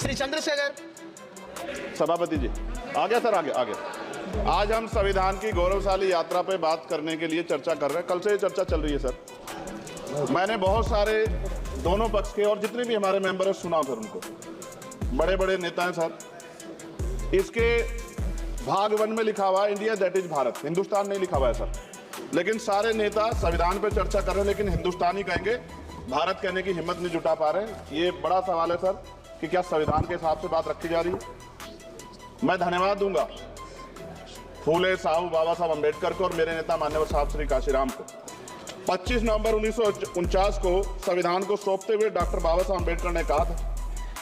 श्री चंद्रशेखर। सभापति जी आ गया सर, आगे आगे। आज हम संविधान की गौरवशाली यात्रा पे बात करने के लिए चर्चा कर रहे हैं। कल से ये चर्चा चल रही है सर। मैंने बहुत सारे दोनों पक्ष के और जितने भी हमारे मेंबर हैं सुना सर, उनको बड़े बड़े नेता हैं सर। इसके भाग 1 में लिखा हुआ है India that is Bharat, Hindustan नहीं लिखा हुआ है सर। लेकिन सारे नेता संविधान पे चर्चा कर रहे हैं, लेकिन हिंदुस्तानी कहेंगे, भारत कहने की हिम्मत नहीं जुटा पा रहे। ये बड़ा सवाल है सर कि क्या संविधान के हिसाब से बात रखी जा रही है। मैं धन्यवाद दूंगा फूले साहू बाबा साहब अम्बेडकर को और मेरे नेता मान्यवर साहब श्री काशीराम को। 25 नवंबर 1949 को संविधान को सौंपते हुए डॉक्टर बाबा साहब अम्बेडकर ने कहा था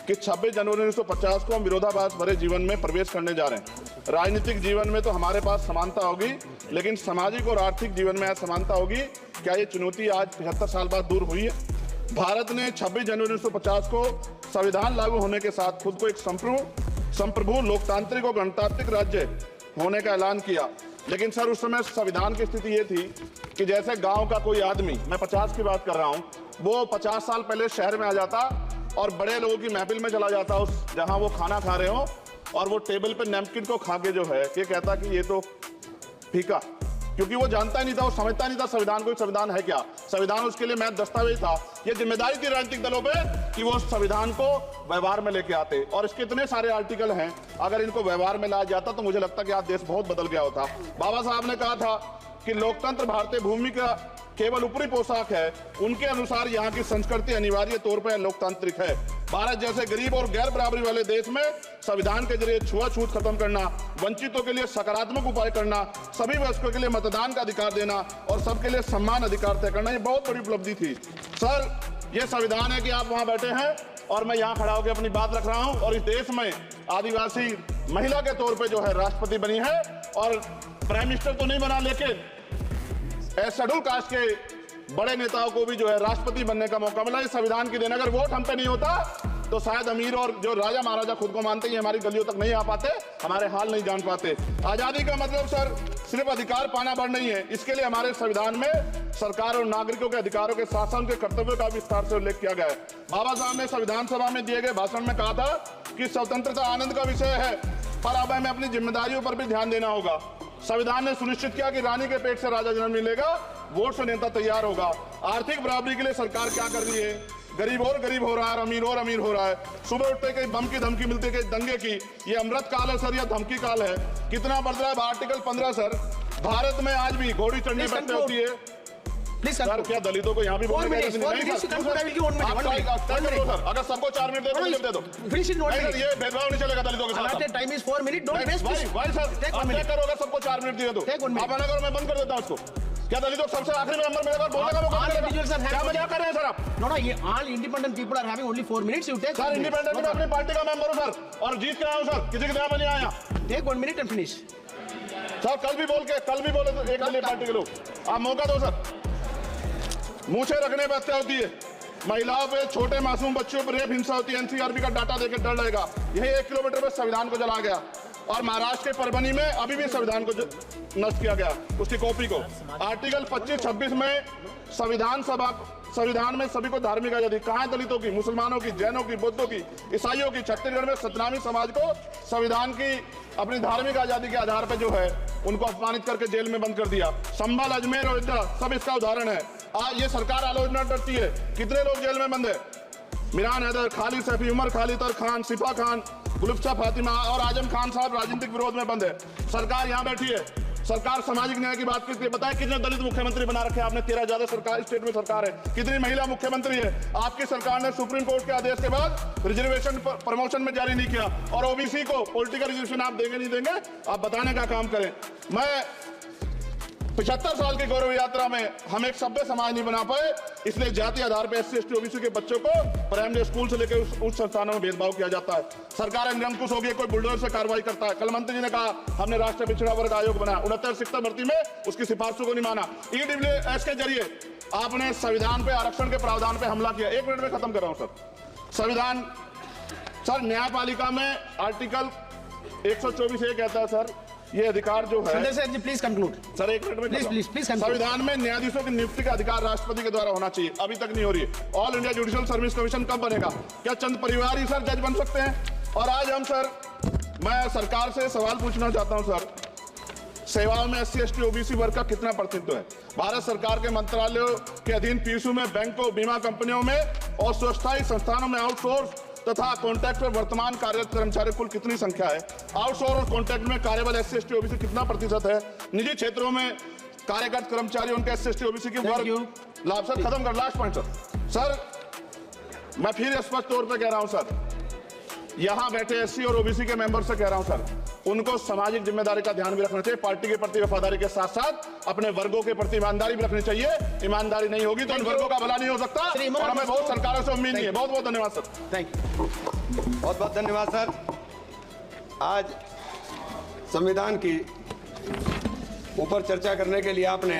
कि 26 जनवरी 1950 को हम विरोधाभास भरे जीवन में प्रवेश करने जा रहे हैं। राजनीतिक जीवन में तो हमारे पास समानता होगी, लेकिन सामाजिक और आर्थिक जीवन में असमानता होगी। क्या ये चुनौती आज 75 साल बाद दूर हुई है? भारत ने 26 जनवरी 1950 को संविधान लागू होने के साथ खुद को एक संप्रभु लोकतांत्रिक और गणतांत्रिक राज्य होने का ऐलान किया। लेकिन सर उस समय संविधान की स्थिति ये थी कि जैसे गांव का कोई आदमी, मैं 50 की बात कर रहा हूं, वो 50 साल पहले शहर में आ जाता और बड़े लोगों की महफिल में चला जाता, उस जहां वो खाना खा रहे हो, और वो टेबल पे नैपकिन को खा के जो है ये कहता कि ये तो फीका, क्योंकि वो जानता ही नहीं था, वो समझता नहीं था संविधान को, संविधान है क्या। संविधान उसके लिए महज दस्तावेज था। ये जिम्मेदारी थी राजनीतिक दलों पे कि वो संविधान को व्यवहार में लेके आते। और इसके इतने सारे आर्टिकल हैं, अगर इनको व्यवहार में लाया जाता तो मुझे लगता कि आज देश बहुत बदल गया होता। बाबा साहब ने कहा था कि लोकतंत्र भारतीय भूमि का केवल ऊपरी पोशाक है, उनके अनुसार यहाँ की संस्कृति अनिवार्य तौर पर लोकतांत्रिक है। भारत जैसे गरीब और गैर बराबरी वाले देश में संविधान के जरिए छुआछूत खत्म करना, वंचितों के लिए सकारात्मक उपाय करना, सभी वयस्कों के लिए मतदान का अधिकार देना और सबके लिए सम्मान अधिकार तय करना, ये बहुत बड़ी उपलब्धि थी सर। ये संविधान है कि आप वहां बैठे हैं और मैं यहाँ खड़ा होकर अपनी बात रख रहा हूँ, और इस देश में आदिवासी महिला के तौर पर जो है राष्ट्रपति बनी है, और प्राइम मिनिस्टर तो नहीं बना, लेकिन शेड्यूल कास्ट के बड़े नेताओं को भी जो है राष्ट्रपति बनने का मौका मिला। इस संविधान की देन अगर वोट हम पे नहीं होता तो शायद अमीर और जो राजा महाराजा खुद को मानते हैं हमारी गलियों तक नहीं आ पाते, हमारे हाल नहीं जान पाते। आजादी का मतलब सर सिर्फ अधिकार पाना भर नहीं है, इसके लिए हमारे संविधान में सरकार और नागरिकों के अधिकारों के साथ साथ उनके कर्तव्यों का विस्तार से उल्लेख किया गया है। बाबा साहब ने संविधान सभा में दिए गए भाषण में कहा था कि स्वतंत्रता आनंद का विषय है, पर अब हमें अपनी जिम्मेदारियों पर भी ध्यान देना होगा। संविधान ने सुनिश्चित किया कि रानी के पेट से राजा जन्म नहीं लेगा, वोट से नेता तैयार होगा। आर्थिक बराबरी के लिए सरकार क्या कर रही है? गरीब और गरीब हो रहा है, अमीर और अमीर हो रहा है। सुबह उठते कहीं बम की धमकी मिलती है, कहीं दंगे की। ये अमृत काल है सर या धमकी काल है? कितना बढ़ रहा है आर्टिकल 15 सर। भारत में आज भी घोड़ी चढ़ने बैठने होती है सर। क्या दलितों को यहाँ भी बोलने की जरूरत नहीं है सर? अगर सबको 4 मिनट दे दो, ये भेदभाव नहीं चलेगा दलितों के साथ। Time is 4 minute, don't waste. भाई सर आप क्या करोगे? सबको 4 मिनट दिए दो, आप मना करो, मैं बंद कर देता हूँ उसको। क्या दलितों सबसे आखिरी में नंबर मेरे पास बोलने का मौका मिलेगा? क्या मजाक कर रहे हैं सर आप? No, ये all independent people are having only 4 minutes. You take. Sir independent में अपनी पार्टी का मेंबर हूँ सर, और जीत के आया हूँ सर, किसी के दया में नहीं आया। Take 1 minute and finish. Sir कल भी बोले तो एक अन्य पार्टी के लोग, आप मौका दो सर। मूछे रखने पर हत्या होती है, महिलाओं पे, छोटे मासूम बच्चों पर रेप हिंसा होती है। एनसीआरबी का डाटा देकर डर लगेगा। यही 1 किलोमीटर पर संविधान को जला गया, और महाराष्ट्र के परभनी में अभी भी संविधान को नष्ट किया गया, उसकी कॉपी को। आर्टिकल 25-26 में संविधान में सभी को धार्मिक आजादी। कहाँ है दलितों की, मुसलमानों की, जैनों की, बौद्धों की, ईसाइयों की? छत्तीसगढ़ में सतनामी समाज को संविधान की अपनी धार्मिक आजादी के आधार पर जो है उनको अपमानित करके जेल में बंद कर दिया। संभल, अजमेर, अयोध्या सब इसका उदाहरण है। आज ये सरकार आलोचना डरती है। कितने लोग जेल में बंद है? मिरान हैदर, खालिद सैफी, उमर खालिद खान, सिफा खान, गुलफ्शा फातिमा और आजम खान साहब राजनीतिक विरोध में बंद है। सरकार यहाँ बैठी है, सरकार सामाजिक न्याय की बात करती है। बताएं कितने दलित मुख्यमंत्री बना रखे आपने? 13 ज्यादा सरकार स्टेट में सरकार है। कितनी महिला मुख्यमंत्री है? आपकी सरकार ने सुप्रीम कोर्ट के आदेश के बाद रिजर्वेशन प्रमोशन में जारी नहीं किया, और ओबीसी को पॉलिटिकल रिजर्वेशन आप देंगे नहीं देंगे, आप बताने का काम करें। मैं 75 साल की गौरव यात्रा में हम एक सभ्य समाज नहीं बना पाए, इसलिए जाति आधार पर SC, ST, OBC के बच्चों को प्राइमरी स्कूल से लेकर उच्च संस्थानों में भेदभाव किया जाता है। सरकार निरंकुश हो गई, कोई बुलडोजर से कार्रवाई करता है। कल मंत्री जी ने कहा हमने राष्ट्रीय पिछड़ा वर्ग आयोग बनाया, 69 शिक्षक भर्ती में उसकी सिफारिशों को नहीं माना। EWS के जरिए आपने संविधान पे आरक्षण के प्रावधान पे हमला किया। 1 मिनट में खत्म कर रहा हूं सर। संविधान सर न्यायपालिका में आर्टिकल 124 ये कहता है सर, ये अधिकार जो है, प्लीज कंक्लूड सर 1 मिनट में प्लीज संविधान में न्यायाधीशों की नियुक्ति का अधिकार राष्ट्रपति के द्वारा होना चाहिए, अभी तक नहीं हो रही है। All India judicial service commission कब बनेगा? क्या चंद परिवार ही सर जज बन सकते हैं? और आज हम सर, मैं सरकार से सवाल पूछना चाहता हूं सर, सेवाओं में SC ST OBC वर्ग का कितना प्रतिनिधित्व है? भारत सरकार के मंत्रालयों के अधीन PSU में, बैंकों, बीमा कंपनियों में और स्वस्थायी संस्थानों में आउटसोर्स तथा कॉन्ट्रैक्ट पर वर्तमान कार्यरत कर्मचारी कुल कितनी संख्या है? आउटसोर्स और कॉन्ट्रैक्ट में कार्यबल SC ST OBC कितना प्रतिशत है? निजी क्षेत्रों में कार्यरत कर्मचारी उनके SC ST OBC के वर्ग लाभ। सर खत्म कर, लास्ट पॉइंट सर, मैं फिर स्पष्ट तौर पर कह रहा हूं सर, यहां बैठे SC और OBC के मेंबर से कह रहा हूं सर, उनको सामाजिक जिम्मेदारी का ध्यान भी रखना चाहिए। पार्टी के प्रति वफादारी के साथ साथ अपने वर्गों के प्रति ईमानदारी भी रखनी चाहिए। ईमानदारी नहीं होगी तो इन वर्गों का भला नहीं हो सकता और हमें बहुत सरकारों से उम्मीद नहीं है। बहुत बहुत धन्यवाद सर। Thank you. बहुत बहुत धन्यवाद सर। आज संविधान की ऊपर चर्चा करने के लिए आपने